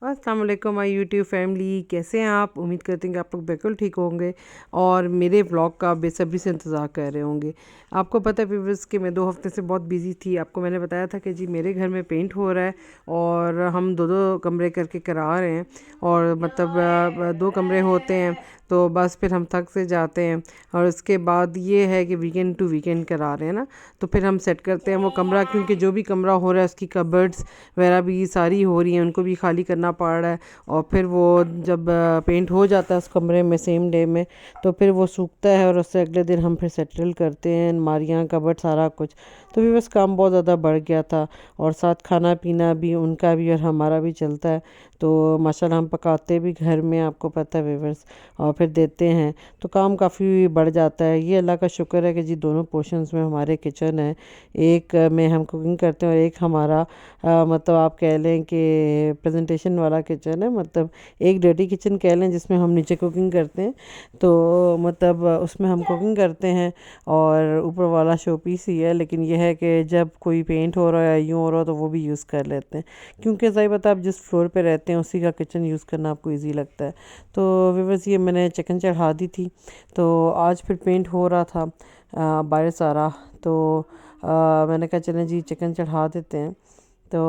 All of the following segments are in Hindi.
अस्सलाम वालेकुम माय यूट्यूब फैमिली, कैसे हैं आप। उम्मीद करते हैं कि आप लोग बिल्कुल ठीक होंगे और मेरे व्लॉग का बेसब्री से इंतज़ार कर रहे होंगे। आपको पता है व्यूअर्स कि मैं 2 हफ्ते से बहुत बिज़ी थी। आपको मैंने बताया था कि जी मेरे घर में पेंट हो रहा है और हम दो दो कमरे करके करा रहे हैं और मतलब 2 कमरे होते हैं तो बस फिर हम थक से जाते हैं। और उसके बाद ये है कि वीकेंड टू वीकेंड करा रहे हैं ना, तो फिर हम सेट करते हैं वो कमरा, क्योंकि जो भी कमरा हो रहा है उसकी कबर्ड्स वगैरह भी सारी हो रही हैं, उनको भी खाली करना पड़ रहा है। और फिर वो जब पेंट हो जाता है उस कमरे में सेम डे में, तो फिर वो सूखता है और उससे अगले दिन हम फिर सेटल करते हैं अलमारियाँ कबर्ड सारा कुछ। तो भी बस काम बहुत ज़्यादा बढ़ गया था और साथ खाना पीना भी उनका भी और हमारा भी चलता है। तो माशाल्लाह हम पकाते भी घर में, आपको पता है व्यूअर्स, और फिर देते हैं तो काम काफ़ी बढ़ जाता है। ये अल्लाह का शुक्र है कि जी दोनों पोर्शंस में हमारे किचन है। एक में हम कुकिंग करते हैं और एक हमारा मतलब आप कह लें कि प्रेजेंटेशन वाला किचन है, मतलब एक डर्टी किचन कह लें जिसमें हम नीचे कुकिंग करते हैं। तो मतलब उसमें हम कुकिंग करते हैं और ऊपर वाला शो पीस ही है, लेकिन यह है कि जब कोई पेंट हो रहा है या यूँ हो रहा हो तो वो भी यूज़ कर लेते हैं, क्योंकि सही बता आप जिस फ्लोर पे रहते हैं उसी का किचन यूज़ करना आपको ईजी लगता है। तो व्यूअर्स ये मैंने चिकन चढ़ा दी थी, तो आज फिर पेंट हो रहा था बाहर सारा। तो मैंने कहा चलें जी चिकन चढ़ा देते हैं। तो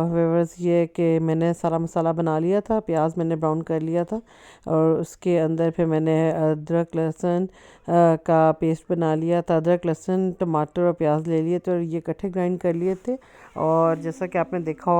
व्यूअर्स ये कि मैंने सारा मसाला बना लिया था, प्याज मैंने ब्राउन कर लिया था और उसके अंदर फिर मैंने अदरक लहसुन का पेस्ट बना लिया था। अदरक लहसुन टमाटर और प्याज ले लिए थे और ये इकट्ठे ग्राइंड कर लिए थे। और जैसा कि आपने देखा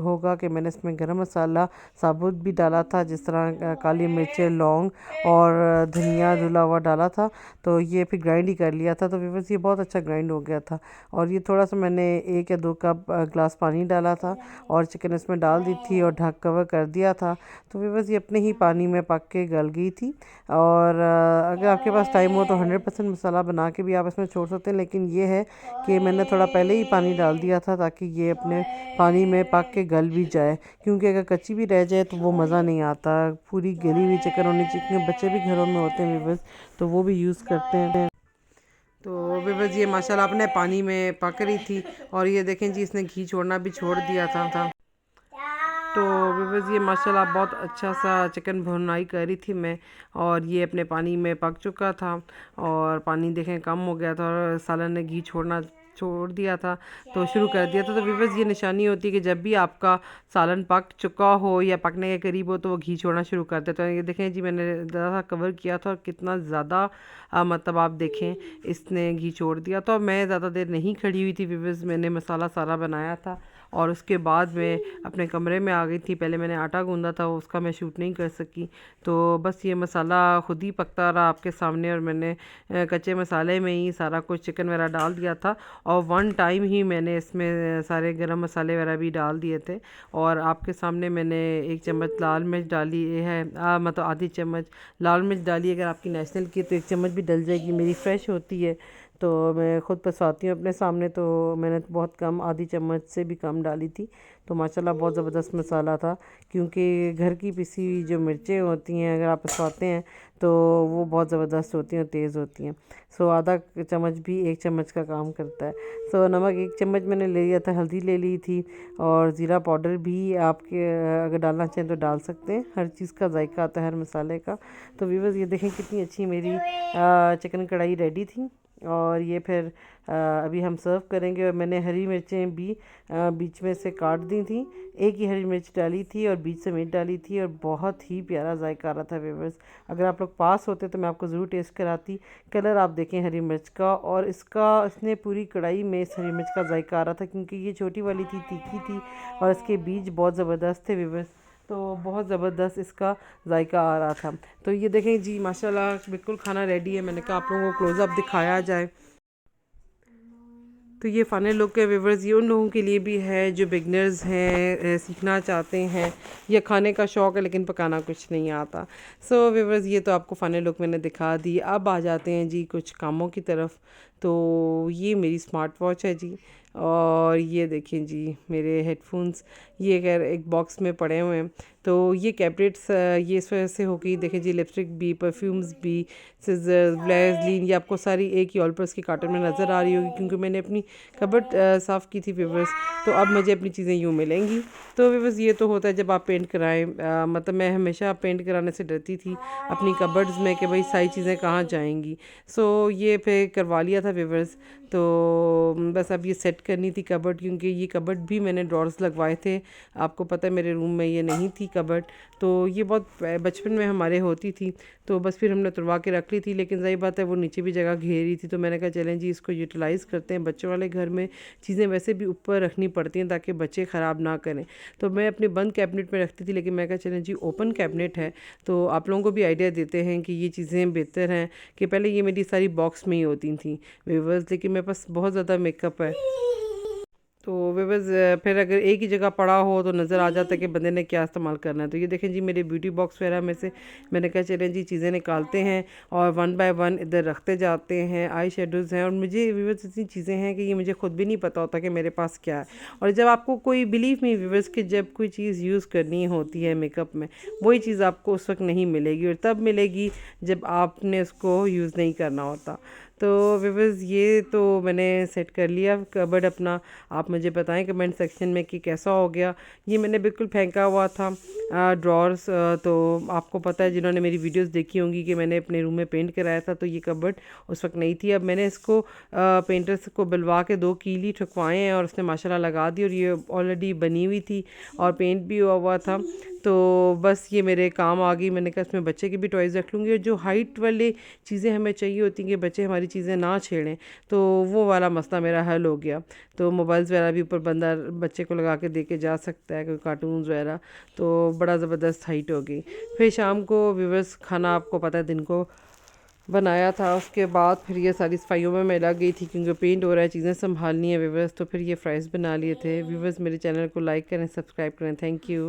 होगा कि मैंने इसमें गरम मसाला साबुत भी डाला था, जिस तरह काली मिर्च लौंग और धनिया धुला हुआ डाला था। तो ये फिर ग्राइंड ही कर लिया था। तो व्यूअर्स ये बहुत अच्छा ग्राइंड हो गया था। और ये थोड़ा सा मैंने 1 या 2 कप ग्लास पानी डाला था और चिकन इसमें डाल दी थी और ढक कवर कर दिया था। तो व्यूअर्स ये अपने ही पानी में पक के गल गई थी। और अगर आपके पास टाइम हो तो 100% मसाला बना के भी आप इसमें छोड़ सकते हैं, लेकिन ये है कि मैंने थोड़ा पहले ही पानी डाल दिया था ताकि ये अपने पानी में पक के गल भी जाए, क्योंकि अगर कच्ची भी रह जाए तो वो मज़ा नहीं आता। पूरी गली हुई चिकन होनी चाहिए। बच्चे भी घरों में होते हैं व्यूअर्स, तो वो भी यूज़ करते हैं। तो व्यूअर्स ये माशाल्लाह अपने पानी में पक रही थी और ये देखें जी इसने घी छोड़ना भी छोड़ दिया था। तो व्यूअर्स ये माशाल्लाह बहुत अच्छा सा चिकन भुनाई करी थी मैं, और ये अपने पानी में पक चुका था और पानी देखें कम हो गया था और सालन ने घी छोड़ना छोड़ दिया था, तो शुरू कर दिया था। तो व्यूअर्स ये निशानी होती है कि जब भी आपका सालन पक चुका हो या पकने के करीब हो तो वो घी छोड़ना शुरू कर देता है। ये देखें जी मैंने ज़्यादा कवर किया था और कितना ज़्यादा मतलब आप देखें इसने घी छोड़ दिया था। और मैं ज़्यादा देर नहीं खड़ी हुई थी व्यूअर्स, मैंने मसाला सारा बनाया था और उसके बाद मैं अपने कमरे में आ गई थी। पहले मैंने आटा गूंदा था, उसका मैं शूट नहीं कर सकी। तो बस ये मसाला खुद ही पकता रहा आपके सामने और मैंने कच्चे मसाले में ही सारा कुछ चिकन वगैरह डाल दिया था और वन टाइम ही मैंने इसमें सारे गरम मसाले वगैरह भी डाल दिए थे। और आपके सामने मैंने 1 चम्मच लाल मिर्च डाली है, मतलब आधी चम्मच लाल मिर्च डाली। अगर आपकी नेशनल की तो 1 चम्मच भी डल जाएगी, मेरी फ्रेश होती है तो मैं ख़ुद पसवाती हूँ अपने सामने। तो मैंने बहुत कम, आधी चम्मच से भी कम डाली थी। तो माशाल्लाह बहुत ज़बरदस्त मसाला था, क्योंकि घर की पिसी हुई जो मिर्चें होती हैं अगर आप पसवाते हैं तो वो बहुत ज़बरदस्त होती हैं और तेज़ होती हैं। सो आधा चम्मच भी 1 चम्मच का काम करता है। सो नमक 1 चम्मच मैंने ले लिया था, हल्दी ले ली थी और ज़ीरा पाउडर भी आपके अगर डालना चाहें तो डाल सकते हैं। हर चीज़ का जायका आता है हर मसाले का। तो व्यूअर्स ये देखें कितनी अच्छी मेरी चिकन कढ़ाई रेडी थी और ये फिर अभी हम सर्व करेंगे। और मैंने हरी मिर्चें भी बीच में से काट दी थी, एक ही हरी मिर्च डाली थी और बीच से मिर्च डाली थी और बहुत ही प्यारा जायका आ रहा था व्यूअर्स। अगर आप लोग पास होते तो मैं आपको ज़रूर टेस्ट कराती। कलर आप देखें हरी मिर्च का, और इसने पूरी कढ़ाई में इस हरी मिर्च का जायका आ रहा था, क्योंकि ये छोटी वाली थी, तीखी थी और इसके बीज बहुत ज़बरदस्त थे व्यूअर्स। तो बहुत ज़बरदस्त इसका जायका आ रहा था। तो ये देखें जी माशाल्लाह बिल्कुल खाना रेडी है। मैंने कहा आप लोगों को क्लोज़अप दिखाया जाए। तो ये फ़नी लुक के व्यूअर्स ये उन लोगों के लिए भी है जो बिगनर्स हैं, सीखना चाहते हैं या खाने का शौक़ है लेकिन पकाना कुछ नहीं आता। सो व्यूअर्स ये तो आपको फ़नी लुक मैंने दिखा दी। अब आ जाते हैं जी कुछ कामों की तरफ। तो ये मेरी स्मार्ट वॉच है जी, और ये देखें जी मेरे हेडफोन्स, ये खैर एक बॉक्स में पड़े हुए हैं। तो ये कैबिनेट्स ये इस वजह से हो गई। देखें जी, लिपस्टिक भी, परफ्यूम्स भी, सिजर, वैसलीन, ये आपको सारी एक ही ऑलपर्स की कार्टन में नज़र आ रही होगी क्योंकि मैंने अपनी कबर्ड साफ़ की थी व्यूवर्स। तो अब मुझे अपनी चीज़ें यूँ मिलेंगी। तो व्यूवर्स ये तो होता है जब आप पेंट कराएं, मतलब मैं हमेशा पेंट कराने से डरती थी अपनी कबर्ड्स में कि भाई सारी चीज़ें कहाँ जाएंगी। सो ये फिर करवा लिया था व्यूवर्स। तो बस अब ये सेट करनी थी कबर्ड, क्योंकि ये कबर्ड भी मैंने ड्रॉर्स लगवाए थे। आपको पता है मेरे रूम में ये नहीं थी कबर्ड, तो ये बहुत बचपन में हमारे होती थी। तो बस फिर हमने तुड़वा के रख ली थी, लेकिन सही बात है वो नीचे भी जगह घेरी थी। तो मैंने कहा चलें जी इसको यूटिलाइज़ करते हैं। बच्चों वाले घर में चीज़ें वैसे भी ऊपर रखनी पड़ती हैं ताकि बच्चे ख़राब ना करें। तो मैं अपने बंद कैबिनेट में रखती थी, लेकिन मैं कहा चलें जी ओपन कैबिनेट है तो आप लोगों को भी आइडिया देते हैं कि ये चीज़ें बेहतर हैं। कि पहले ये मेरी सारी बॉक्स में ही होती थी व्यूवर्स, लेकिन मेरे पास बहुत ज़्यादा मेकअप है। तो व्यूवर्स फिर अगर एक ही जगह पड़ा हो तो नज़र आ जाता है कि बंदे ने क्या इस्तेमाल करना है। तो ये देखें जी मेरे ब्यूटी बॉक्स वगैरह में से मैंने कहा चलें जी चीज़ें निकालते हैं और वन बाय वन इधर रखते जाते हैं। आई शेडोज़ हैं और मुझे व्यूवर्स इतनी चीज़ें हैं कि ये मुझे खुद भी नहीं पता होता कि मेरे पास क्या है। और जब आपको कोई बिलीव मी व्यूवर्स कि जब कोई चीज़ यूज़ करनी होती है मेकअप में, वही चीज़ आपको उस वक्त नहीं मिलेगी और तब मिलेगी जब आपने उसको यूज़ नहीं करना होता। तो व्यूवर्स ये तो मैंने सेट कर लिया कबर्ड अपना। आप मुझे बताएं कमेंट सेक्शन में कि कैसा हो गया। ये मैंने बिल्कुल फेंका हुआ था ड्रॉर्स। तो आपको पता है जिन्होंने मेरी वीडियोस देखी होंगी कि मैंने अपने रूम में पेंट कराया था, तो ये कबर्ड उस वक्त नहीं थी। अब मैंने इसको पेंटर्स को बुलवा के 2 कीली ठुकवाए हैं और उसने माशाल्लाह लगा दी और ये ऑलरेडी बनी हुई थी और पेंट भी हुआ हुआ था। तो बस ये मेरे काम आ गई। मैंने कहा इसमें बच्चे के भी टॉयज़ रख लूँगी और जो हाइट वाली चीज़ें हमें चाहिए होती हैं कि बच्चे हमारी चीज़ें ना छेड़ें, तो वो वाला मसला मेरा हल हो गया। तो मोबाइल्स वगैरह भी ऊपर बंदा बच्चे को लगा के दे के जा सकता है, कोई कार्टून्स वगैरह। तो बड़ा ज़बरदस्त हाइट हो गई। फिर शाम को व्यूवर्स खाना आपको पता है दिन को बनाया था, उसके बाद फिर ये सारी सफाइयों में मैं लग गई थी क्योंकि पेंट हो रहा है, चीज़ें संभालनी है व्यूवर्स। तो फिर ये फ्राइज़ बना लिए थे। व्यूवर्स मेरे चैनल को लाइक करें, सब्सक्राइब करें। Thank you.